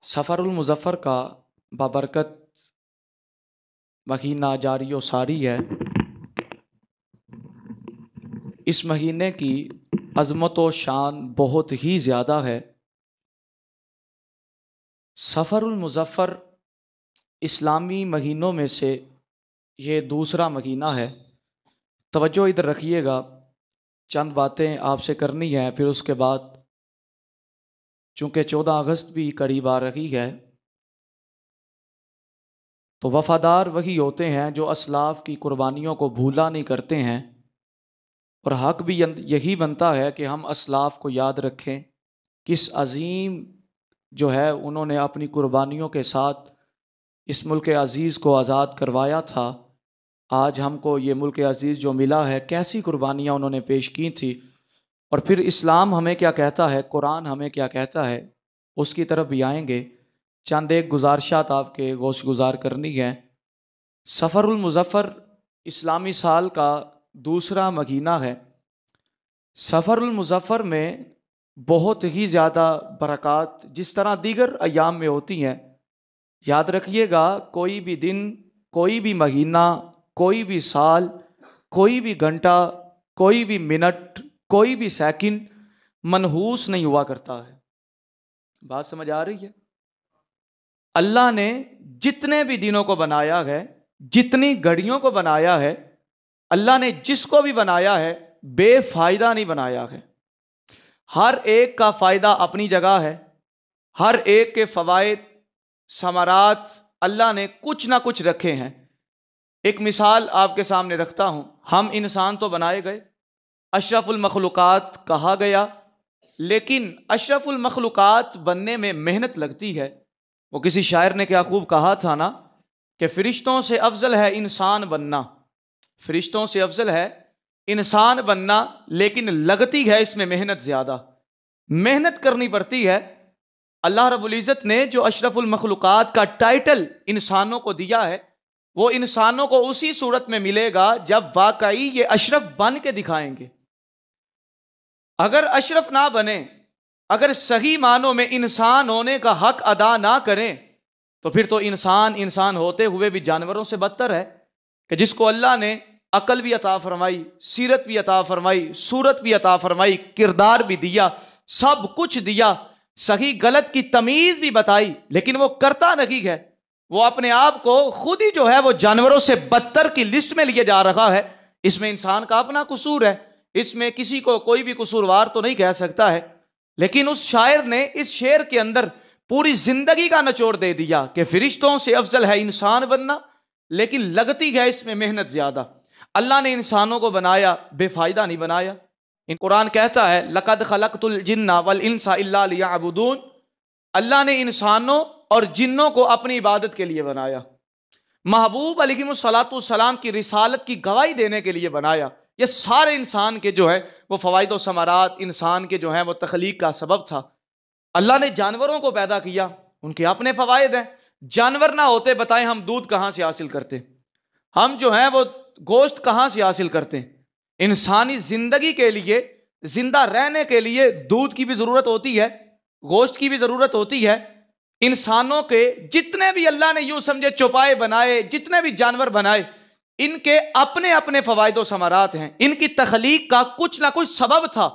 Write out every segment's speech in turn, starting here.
سفر المظفر کا بابرکت مہینہ جاری و ساری ہے۔ اس مہینے کی عظمت و شان بہت ہی زیادہ ہے۔ سفر المظفر اسلامی مہینوں میں سے یہ دوسرا مہینہ ہے۔ توجہ ادھر رکھیے گا، چند باتیں آپ سے کرنی ہیں، پھر اس کے بعد چونکہ 14 اگست بھی قریب آ رہی ہے تو وفادار وہی ہوتے ہیں جو اسلاف کی قربانیوں کو بھولا نہیں کرتے ہیں، اور حق بھی یہی بنتا ہے کہ ہم اسلاف کو یاد رکھیں، کس عظیم جو ہے انہوں نے اپنی قربانیوں کے ساتھ اس ملک عزیز کو آزاد کروایا تھا۔ آج ہم کو یہ ملک عزیز جو ملا ہے، کیسی قربانیاں انہوں نے پیش کی تھی، اور پھر اسلام ہمیں کیا کہتا ہے، قرآن ہمیں کیا کہتا ہے، اس کی طرف بھی آئیں گے۔ چند ایک گزارشات آپ کے گوش گزار کرنی ہے۔ سفر المظفر اسلامی سال کا دوسرا مہینہ ہے۔ سفر المظفر میں بہت ہی زیادہ برکات جس طرح دیگر ایام میں ہوتی ہیں، یاد رکھیے گا، کوئی بھی دن، کوئی بھی مہینہ، کوئی بھی سال، کوئی بھی گھنٹہ، کوئی بھی منٹ، کوئی بھی سیکنڈ منحوس نہیں ہوا کرتا ہے۔ بات سمجھ آ رہی ہے؟ اللہ نے جتنے بھی دنوں کو بنایا ہے، جتنی گھڑیوں کو بنایا ہے، اللہ نے جس کو بھی بنایا ہے بے فائدہ نہیں بنایا ہے۔ ہر ایک کا فائدہ اپنی جگہ ہے، ہر ایک کے فوائد ثمرات اللہ نے کچھ نہ کچھ رکھے ہیں۔ ایک مثال آپ کے سامنے رکھتا ہوں۔ ہم انسان تو بنائے گئے، اشرف المخلوقات کہا گیا، لیکن اشرف المخلوقات بننے میں محنت لگتی ہے۔ وہ کسی شاعر نے کیا خوب کہا تھا نا کہ فرشتوں سے افضل ہے انسان بننا، فرشتوں سے افضل ہے انسان بننا، لیکن لگتی ہے اس میں محنت زیادہ، محنت کرنی پڑتی ہے۔ اللہ رب العزت نے جو اشرف المخلوقات کا ٹائٹل انسانوں کو دیا ہے، وہ انسانوں کو اسی صورت میں ملے گا جب واقعی یہ اشرف بن کے دکھائیں گے۔ اگر اشرف نہ بنے، اگر صحیح معنوں میں انسان ہونے کا حق ادا نہ کریں، تو پھر تو انسان ہوتے ہوئے بھی جانوروں سے بدتر ہے، کہ جس کو اللہ نے عقل بھی عطا فرمائی، سیرت بھی عطا فرمائی، صورت بھی عطا فرمائی، کردار بھی دیا، سب کچھ دیا، صحیح غلط کی تمیز بھی بتائی، لیکن وہ کرتا نہیں ہے۔ وہ اپنے آپ کو خود ہی جو ہے وہ جانوروں سے بدتر کی لسٹ میں لیے جا رہا ہے۔ اس میں انسان کا اپنا قصور ہے، اس میں کسی کو کوئی بھی قصوروار تو نہیں کہہ سکتا ہے، لیکن اس شاعر نے اس شعر کے اندر پوری زندگی کا نچوڑ دے دیا کہ فرشتوں سے افضل ہے انسان بننا، لیکن لگتی ہے اس میں محنت زیادہ۔ اللہ نے انسانوں کو بنایا، بے فائدہ نہیں بنایا۔ قرآن کہتا ہے لَقَدْ خَلَقْتُ الْجِنَّ وَالْإِنسَ إِلَّا لِيَعْبُدُونَ، اللہ نے انسانوں اور جنوں کو اپنی عبادت کے لیے بنایا، محبوب علیہ الصلوۃ والسلام کی رسالت کی گواہی دینے کے لیے بنایا۔ یہ سارے انسان کے جو ہے وہ فوائد و ثمرات، انسان کے جو ہیں وہ تخلیق کا سبب تھا۔ اللہ نے جانوروں کو پیدا کیا، ان کے اپنے فوائد ہیں۔ جانور نہ ہوتے بتائیں ہم دودھ کہاں سے حاصل کرتے، ہم جو ہیں وہ گوشت کہاں سے حاصل کرتے؟ انسانی زندگی کے لیے، زندہ رہنے کے لیے دودھ کی بھی ضرورت ہوتی ہے، گوشت کی بھی ضرورت ہوتی ہے۔ انسانوں کے جتنے بھی اللہ نے یوں سمجھے چوپائے بنائے، جتنے بھی جانور بنائے، ان کے اپنے اپنے فوائد و ثمرات ہیں، ان کی تخلیق کا کچھ نہ کچھ سبب تھا۔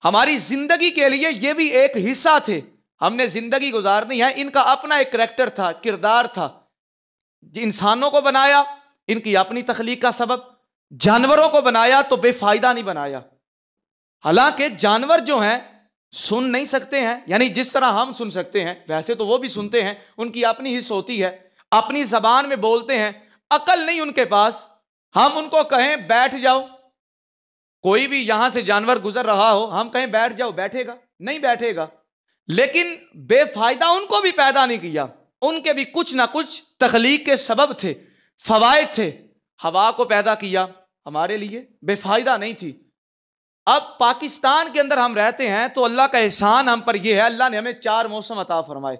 ہماری زندگی کے لیے یہ بھی ایک حصہ تھے، ہم نے زندگی گزارنی ہے، ان کا اپنا ایک کریکٹر تھا، کردار تھا۔ انسانوں کو بنایا، ان کی اپنی تخلیق کا سبب، جانوروں کو بنایا تو بے فائدہ نہیں بنایا۔ حالانکہ جانور جو ہیں سن نہیں سکتے ہیں، یعنی جس طرح ہم سن سکتے ہیں ویسے تو وہ بھی سنتے ہیں، ان کی اپنی حس ہوتی ہے، اپنی زبان میں بولتے ہیں، عقل نہیں ان کے پاس۔ ہم ان کو کہیں بیٹھ جاؤ، کوئی بھی یہاں سے جانور گزر رہا ہو، ہم کہیں بیٹھ جاؤ، بیٹھے گا؟ نہیں بیٹھے گا۔ لیکن بے فائدہ ان کو بھی پیدا نہیں کیا، ان کے بھی کچھ نہ کچھ تخلیق کے سبب تھے، فوائد تھے۔ ہوا کو پیدا کیا ہمارے لیے، بے فائدہ نہیں تھی۔ اب پاکستان کے اندر ہم رہتے ہیں تو اللہ کا احسان ہم پر یہ ہے، اللہ نے ہمیں 4 موسم عطا فرمائے،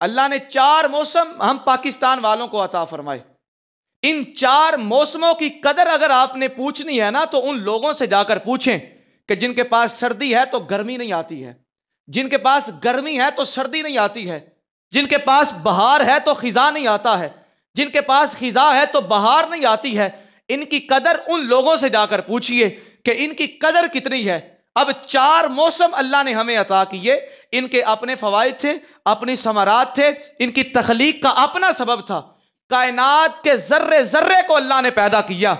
اللہ نے 4 موسم ہم پاکستان والوں کو عطا فرمائے۔ ان 4 موسموں کی قدر اگر آپ نے پوچھنی ہے نا تو ان لوگوں سے جا کر پوچھیں کہ جن کے پاس سردی ہے تو گرمی نہیں آتی ہے، جن کے پاس گرمی ہے تو سردی نہیں آتی ہے، جن کے پاس بہار ہے تو خزاں نہیں آتا ہے، جن کے پاس خزاں ہے تو بہار نہیں آتی ہے، ان کی قدر ان لوگوں سے جا کر پوچھئے کہ ان کی قدر کتنی ہے۔ اب 4 موسم اللہ نے ہمیں عطا کیے، ان کے اپنے فوائد تھے، اپنی ثمرات تھے، ان کی تخلیق کا اپنا سبب تھا۔ کائنات کے ذرے ذرے کو اللہ نے پیدا کیا۔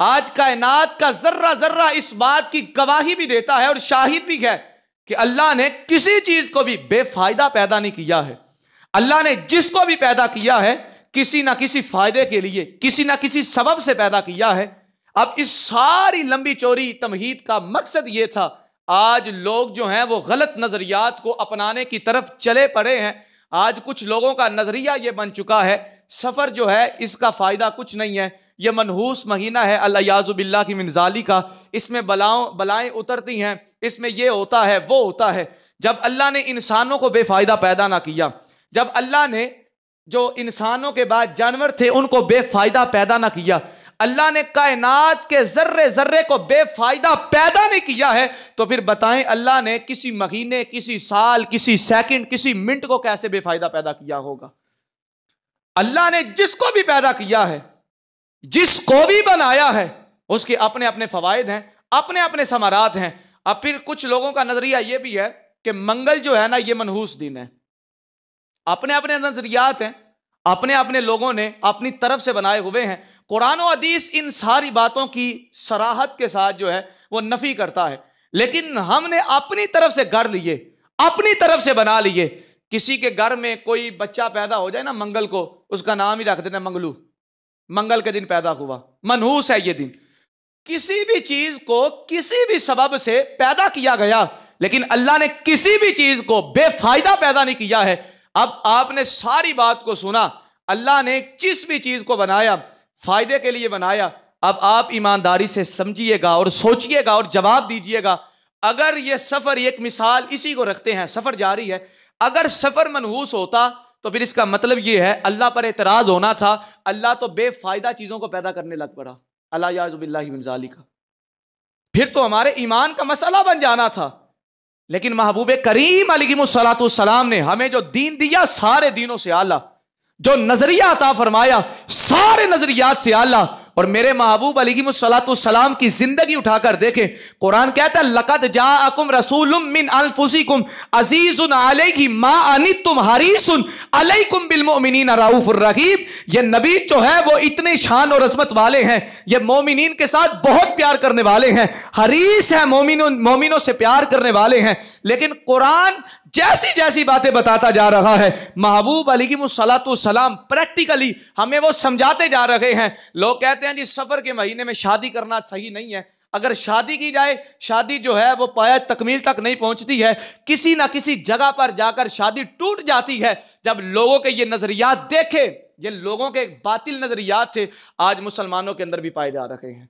آج کائنات کا ذرہ ذرہ اس بات کی گواہی بھی دیتا ہے اور شاہد بھی ہے کہ اللہ نے کسی چیز کو بھی بے فائدہ پیدا نہیں کیا ہے۔ اللہ نے جس کو بھی پیدا کیا ہے کسی نہ کسی فائدے کے لیے، کسی نہ کسی سبب سے پیدا کیا ہے۔ اب اس ساری لمبی چوڑی تمہید کا مقصد یہ تھا، آج لوگ جو ہیں وہ غلط نظریات کو اپنانے کی طرف چلے پڑے ہیں۔ آج کچھ لوگوں کا نظریہ یہ بن چکا ہے سفر جو ہے اس کا فائدہ کچھ نہیں ہے، یہ منحوس مہینہ ہے الیاذ باللہ کی من ذالک، اس میں بلائیں اترتی ہیں، اس میں یہ ہوتا ہے وہ ہوتا ہے۔ جب اللہ نے انسانوں کو بے فائدہ پیدا نہ کیا، جب اللہ نے جو انسانوں کے بعد جانور تھے ان کو بے فائدہ پیدا نہ کیا، اللہ نے کائنات کے ذرے ذرے کو بے فائدہ پیدا نہیں کیا ہے، تو پھر بتائیں اللہ نے کسی مہینے، کسی سال، کسی سیکنڈ، کسی منٹ کو کیسے بے فائدہ پیدا کیا ہوگا؟ اللہ نے جس کو بھی پیدا کیا ہے، جس کو بھی بنایا ہے، اس کے اپنے اپنے فوائد ہیں، اپنے اپنے ثمرات ہیں۔ اب پھر کچھ لوگوں کا نظریہ یہ بھی ہے کہ منگل جو ہے نا یہ منحوس دن ہے، اپنے اپنے نظریات ہیں، اپنے اپنے لوگوں نے اپنی طرف سے بنائے ہوئے ہیں۔ قرآن و حدیث ان ساری باتوں کی صراحت کے ساتھ جو ہے وہ نفی کرتا ہے، لیکن ہم نے اپنی طرف سے گھڑ لیے، اپنی طرف سے بنا لیے۔ کسی کے گھر میں کوئی بچہ پیدا ہو جائے نا منگل کو، اس کا نام ہی رکھ دینا منگلو، منگل کے دن پیدا ہوا، منحوس ہے یہ دن۔ کسی بھی چیز کو کسی بھی سبب سے پیدا کیا گیا، لیکن اللہ نے کسی بھی چیز کو بے فائدہ پیدا نہیں کیا ہے۔ اب آپ نے ساری بات کو سنا، اللہ نے جس بھی چیز کو بنایا فائدے کے لیے بنایا۔ اب آپ ایمانداری سے سمجھیے گا اور سوچئے گا اور جواب دیجئے گا، اگر یہ سفر، ایک مثال اسی کو رکھتے ہیں، سفر جاری ہے، اگر سفر منحوس ہوتا تو پھر اس کا مطلب یہ ہے اللہ پر اعتراض ہونا تھا، اللہ تو بے فائدہ چیزوں کو پیدا کرنے لگ پڑا، الیاذ باللہ من ذالک، پھر تو ہمارے ایمان کا مسئلہ بن جانا تھا۔ لیکن محبوب کریم علیہ الصلوۃ والسلام نے ہمیں جو دین دیا سارے دینوں سے اعلیٰ، جو نظریہ عطا فرمایا سارے نظریات سے اعلیٰ، اور میرے محبوب علیہ الصلوۃ والسلام کی زندگی اٹھا کر دیکھیں، قرآن کہتا ہے لقد جاءکم رسول من انفسکم عزیز علیہ ما عنتم حریص علیکم بالمؤمنین رؤوف الرحیم۔ یہ نبی جو ہے وہ اتنے شان اور عظمت والے ہیں، یہ مومنین کے ساتھ بہت پیار کرنے والے ہیں، حریص ہیں، مومنوں سے پیار کرنے والے ہیں۔ لیکن قرآن جیسی جیسی باتیں بتاتا جا رہا ہے، محبوب علیہ الصلوۃ والسلام پریکٹیکلی ہمیں وہ سمجھاتے جا رہے ہیں۔ لوگ کہتے ہیں جی سفر کے مہینے میں شادی کرنا صحیح نہیں ہے، اگر شادی کی جائے، شادی جو ہے وہ پایہ تکمیل تک نہیں پہنچتی ہے، کسی نہ کسی جگہ پر جا کر شادی ٹوٹ جاتی ہے۔ جب لوگوں کے یہ نظریات دیکھے، یہ لوگوں کے باطل نظریات تھے، آج مسلمانوں کے اندر بھی پائے جا رہے ہیں۔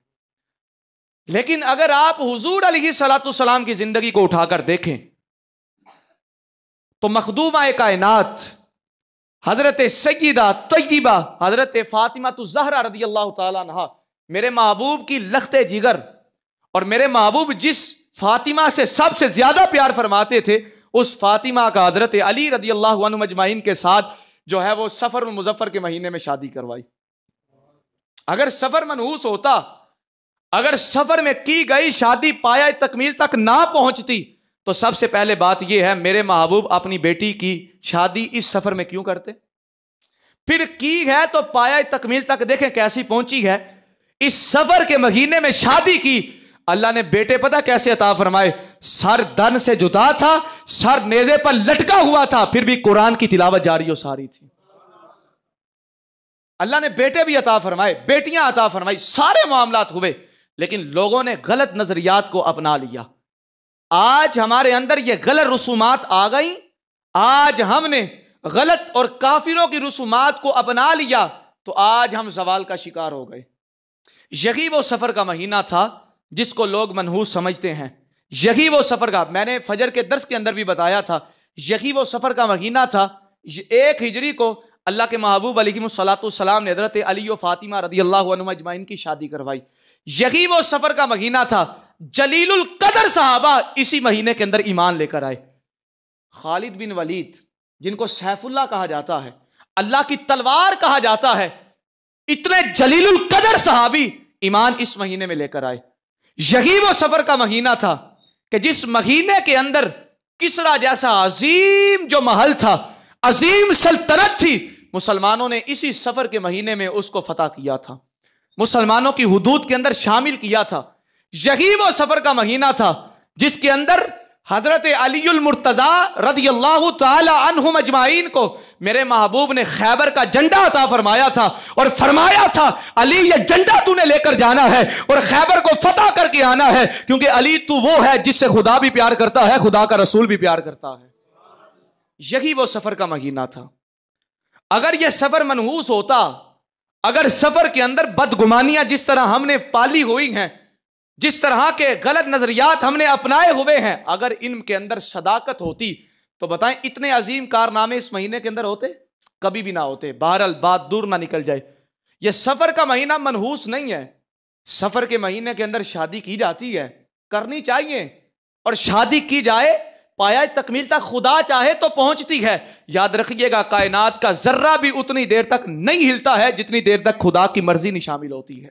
لیکن اگر آپ حضور علیہ الصلوۃ والسلام کی زندگی کو اٹھا کر دیکھیں تو مخدومہ کائنات حضرت سیدہ طیبہ حضرت فاطمہ الزہرا رضی اللہ تعالیٰ عنہا، میرے محبوب کی لخت جگر، اور میرے محبوب جس فاطمہ سے سب سے زیادہ پیار فرماتے تھے، اس فاطمہ کا حضرت علی رضی اللہ عنہ مجمعین کے ساتھ جو ہے وہ سفر المظفر کے مہینے میں شادی کروائی۔ اگر سفر منحوس ہوتا، اگر سفر میں کی گئی شادی پایہ تکمیل تک نہ پہنچتی، تو سب سے پہلے بات یہ ہے میرے محبوب اپنی بیٹی کی شادی اس سفر میں کیوں کرتے؟ پھر کی ہے تو پایہ تکمیل تک دیکھیں کیسی پہنچی ہے، اس سفر کے مہینے میں شادی کی۔ اللہ نے بیٹے پتہ کیسے عطا فرمائے، سر دن سے جدا تھا، سر نیزے پر لٹکا ہوا تھا، پھر بھی قرآن کی تلاوت جاری و ساری تھی۔ اللہ نے بیٹے بھی عطا فرمائے، بیٹیاں عطا فرمائی، سارے معاملات ہوئے، لیکن لوگوں نے غلط نظریات کو اپنا لیا۔ آج ہمارے اندر یہ غلط رسومات آ گئی، آج ہم نے غلط اور کافروں کی رسومات کو اپنا لیا، تو آج ہم زوال کا شکار ہو گئے۔ یہی وہ سفر کا مہینہ تھا جس کو لوگ منحوس سمجھتے ہیں، یہی وہ سفر کا، میں نے فجر کے درس کے اندر بھی بتایا تھا، یہی وہ سفر کا مہینہ تھا۔ 1 ہجری کو اللہ کے محبوب علیہ الصلوۃ والسلام نے حضرت علی و فاطمہ رضی اللہ عنہم اجمعین کی شادی کروائی۔ یہی وہ سفر کا مہینہ تھا، جلیل القدر صحابہ اسی مہینے کے اندر ایمان لے کر آئے۔ خالد بن ولید جن کو سیف اللہ کہا جاتا ہے، اللہ کی تلوار کہا جاتا ہے، اتنے جلیل القدر صحابی ایمان اس مہینے میں لے کر آئے۔ یہی وہ سفر کا مہینہ تھا کہ جس مہینے کے اندر کسرا جیسا عظیم جو محل تھا، عظیم سلطنت تھی، مسلمانوں نے اسی سفر کے مہینے میں اس کو فتح کیا تھا، مسلمانوں کی حدود کے اندر شامل کیا تھا۔ یہی وہ سفر کا مہینہ تھا جس کے اندر حضرت علی المرتضی رضی اللہ تعالی عنہم اجمعین کو میرے محبوب نے خیبر کا جھنڈا عطا فرمایا تھا اور فرمایا تھا علی یہ جھنڈا تو نے لے کر جانا ہے اور خیبر کو فتح کر کے آنا ہے، کیونکہ علی تو وہ ہے جس سے خدا بھی پیار کرتا ہے، خدا کا رسول بھی پیار کرتا ہے۔ یہی وہ سفر کا مہینہ تھا۔ اگر یہ سفر منحوس ہوتا، اگر سفر کے اندر بدگمانیاں جس طرح ہم نے پالی ہوئی ہیں، جس طرح کے غلط نظریات ہم نے اپنائے ہوئے ہیں، اگر ان کے اندر صداقت ہوتی تو بتائیں اتنے عظیم کارنامے اس مہینے کے اندر ہوتے؟ کبھی بھی نہ ہوتے۔ بہرحال بات دور نہ نکل جائے، یہ سفر کا مہینہ منحوس نہیں ہے۔ سفر کے مہینے کے اندر شادی کی جاتی ہے، کرنی چاہیے، اور شادی کی جائے پایا تکمیل تک خدا چاہے تو پہنچتی ہے۔ یاد رکھیے گا کائنات کا ذرہ بھی اتنی دیر تک نہیں ہلتا ہے جتنی دیر تک خدا کی مرضی نہیں شامل ہوتی ہے۔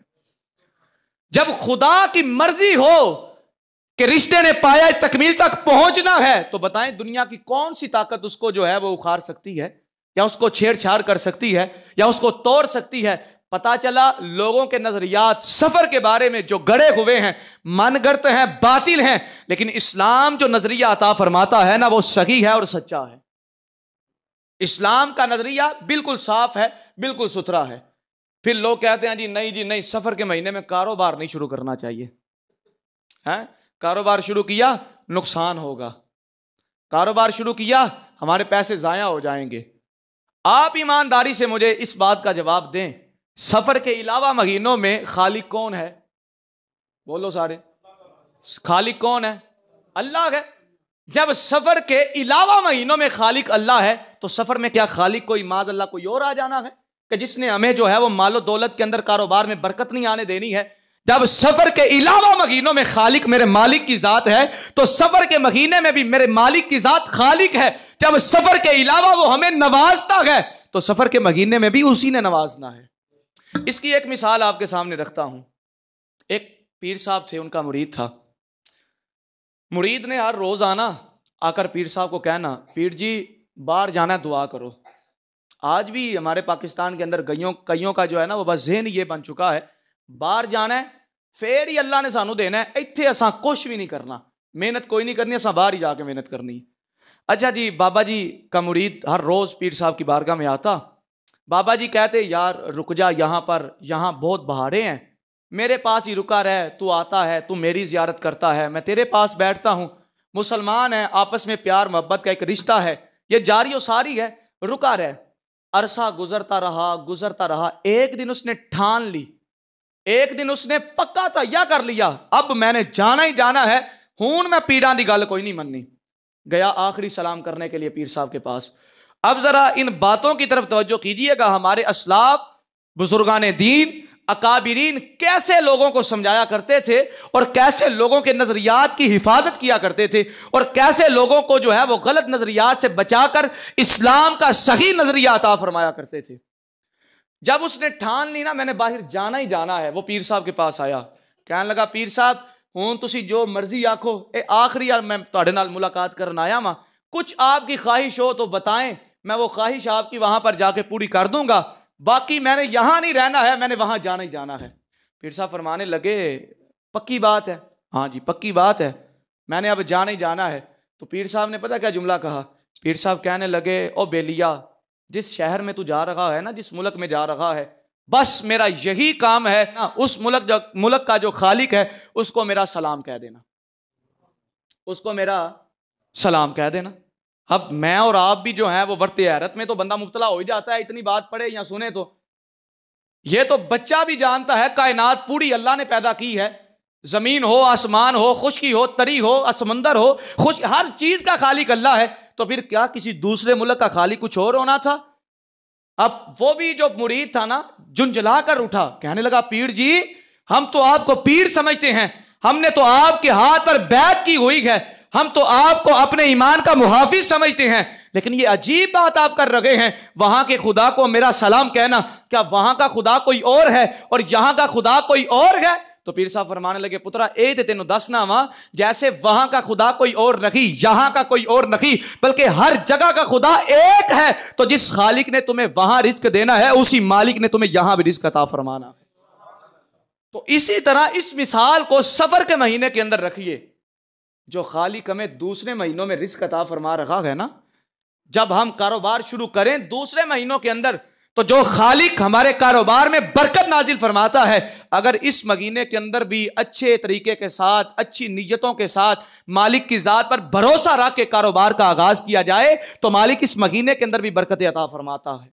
جب خدا کی مرضی ہو کہ رشتے نے پایا تکمیل تک پہنچنا ہے تو بتائیں دنیا کی کون سی طاقت اس کو جو ہے وہ اکھاڑ سکتی ہے، یا اس کو چھیڑ چھاڑ کر سکتی ہے، یا اس کو توڑ سکتی ہے؟ پتا چلا لوگوں کے نظریات سفر کے بارے میں جو گڑے ہوئے ہیں، من گڑت ہیں، باطل ہیں، لیکن اسلام جو نظریہ عطا فرماتا ہے نا وہ صحیح ہے اور سچا ہے۔ اسلام کا نظریہ بالکل صاف ہے، بالکل ستھرا ہے۔ پھر لوگ کہتے ہیں جی نہیں سفر کے مہینے میں کاروبار نہیں شروع کرنا چاہیے، کاروبار شروع کیا نقصان ہوگا، کاروبار شروع کیا ہمارے پیسے ضائع ہو جائیں گے۔ آپ ایمانداری سے مجھے اس بات کا جواب دیں، سفر کے علاوہ مہینوں میں خالق کون ہے؟ بولو سارے، خالق کون ہے؟ اللہ ہے۔ جب سفر کے علاوہ مہینوں میں خالق اللہ ہے تو سفر میں کیا خالق کوئی معاذ اللہ کوئی اور آ جانا ہے کہ جس نے ہمیں جو ہے وہ مال و دولت کے اندر کاروبار میں برکت نہیں آنے دینی ہے؟ جب سفر کے علاوہ مہینوں میں خالق میرے مالک کی ذات ہے تو سفر کے مہینے میں بھی میرے مالک کی ذات خالق ہے۔ جب سفر کے علاوہ وہ ہمیں نوازتا ہے تو سفر کے مہینے میں بھی اسی نے نوازنا ہے۔ اس کی ایک مثال آپ کے سامنے رکھتا ہوں۔ ایک پیر صاحب تھے، ان کا مرید تھا۔ مرید نے ہر روز آ کر پیر صاحب کو کہنا، پیر جی باہر جانا دعا کرو۔ آج بھی ہمارے پاکستان کے اندر کئیوں کا جو ہے نا وہ بس ذہن یہ بن چکا ہے، باہر جانا ہے پھر ہی اللہ نے سانو دینا ہے، ایتھے اساں کچھ بھی نہیں کرنا، محنت کوئی نہیں کرنی، اساں باہر ہی جا کے محنت کرنی۔ اچھا جی، بابا جی کا مرید ہر روز پیر صاحب کی بارگاہ میں آتا، بابا جی کہتے یار رک جا یہاں بہت بہاریں ہیں، میرے پاس ہی رکا رہ، تو آتا ہے، تو میری زیارت کرتا ہے، میں تیرے پاس بیٹھتا ہوں، مسلمان ہیں، آپس میں پیار محبت کا ایک رشتہ ہے، یہ جاری و ساری ہے، رکا رہ۔ عرصہ گزرتا رہا، ایک دن اس نے ٹھان لی، ایک دن اس نے پکا تہیا کر لیا، اب میں نے جانا ہی جانا ہے، ہون میں پیران دی گل کوئی نہیں مننی۔ گیا آخری سلام کرنے کے لیے پیر صاحب کے پاس۔ اب ذرا ان باتوں کی طرف توجہ کیجئے گا، ہمارے اسلاف، بزرگان دین، اکابرین کیسے لوگوں کو سمجھایا کرتے تھے اور کیسے لوگوں کے نظریات کی حفاظت کیا کرتے تھے اور کیسے لوگوں کو جو ہے وہ غلط نظریات سے بچا کر اسلام کا صحیح نظریہ عطا فرمایا کرتے تھے۔ جب اس نے ٹھان لی نا میں نے باہر جانا ہی جانا ہے، وہ پیر صاحب کے پاس آیا، کہنے لگا پیر صاحب ہوں تسی جو مرضی آکھو، آخری یار میں تہاڈے نال ملاقات کرن آیا ماں، کچھ آپ کی خواہش ہو تو بتائیں، میں وہ خواہش آپ کی وہاں پر جا کے پوری کر دوں گا، باقی میں نے یہاں نہیں رہنا ہے، میں نے وہاں جانا ہی جانا ہے۔ پیر صاحب فرمانے لگے پکی بات ہے؟ ہاں جی پکی بات ہے، میں نے اب جانا ہی جانا ہے۔ تو پیر صاحب نے پتہ کیا جملہ کہا؟ پیر صاحب کہنے لگے او بیلیا، جس شہر میں تو جا رہا ہے نا، جس ملک میں جا رہا ہے، بس میرا یہی کام ہے نا، اس ملک کا جو خالق ہے اس کو میرا سلام کہہ دینا، اس کو میرا سلام کہہ دینا۔ اب میں اور آپ بھی جو ہیں وہ ورت حیرت میں تو بندہ مبتلا ہو ہی جاتا ہے، اتنی بات پڑھے یا سنے تو۔ یہ تو بچہ بھی جانتا ہے کائنات پوری اللہ نے پیدا کی ہے، زمین ہو، آسمان ہو، خشکی ہو، تری ہو، سمندر ہو، ہر چیز کا خالق اللہ ہے، تو پھر کیا کسی دوسرے ملک کا خالق کچھ اور ہونا تھا؟ اب وہ بھی جو مرید تھا نا جنجلا کر اٹھا، کہنے لگا پیر جی ہم تو آپ کو پیر سمجھتے ہیں، ہم نے تو آپ کے ہاتھ پر بیعت کی ہوئی ہے، ہم تو آپ کو اپنے ایمان کا محافظ سمجھتے ہیں، لیکن یہ عجیب بات آپ کر رہے ہیں، وہاں کے خدا کو میرا سلام کہنا، کیا وہاں کا خدا کوئی اور ہے اور یہاں کا خدا کوئی اور ہے؟ تو پیر صاحب فرمانے لگے پترا اے تے تینوں دسنا وا، جیسے وہاں کا خدا کوئی اور نہیں، یہاں کا کوئی اور نہیں، بلکہ ہر جگہ کا خدا ایک ہے، تو جس خالق نے تمہیں وہاں رزق دینا ہے اسی مالک نے تمہیں یہاں بھی رزق عطا فرمانا ہے۔ تو اسی طرح اس مثال کو سفر کے مہینے کے اندر رکھیے، جو خالق ہمیں دوسرے مہینوں میں رزق عطا فرما رہا ہے نا، جب ہم کاروبار شروع کریں دوسرے مہینوں کے اندر، تو جو خالق ہمارے کاروبار میں برکت نازل فرماتا ہے، اگر اس مہینے کے اندر بھی اچھے طریقے کے ساتھ، اچھی نیتوں کے ساتھ، مالک کی ذات پر بھروسہ رکھ کے کاروبار کا آغاز کیا جائے، تو مالک اس مہینے کے اندر بھی برکت عطا فرماتا ہے۔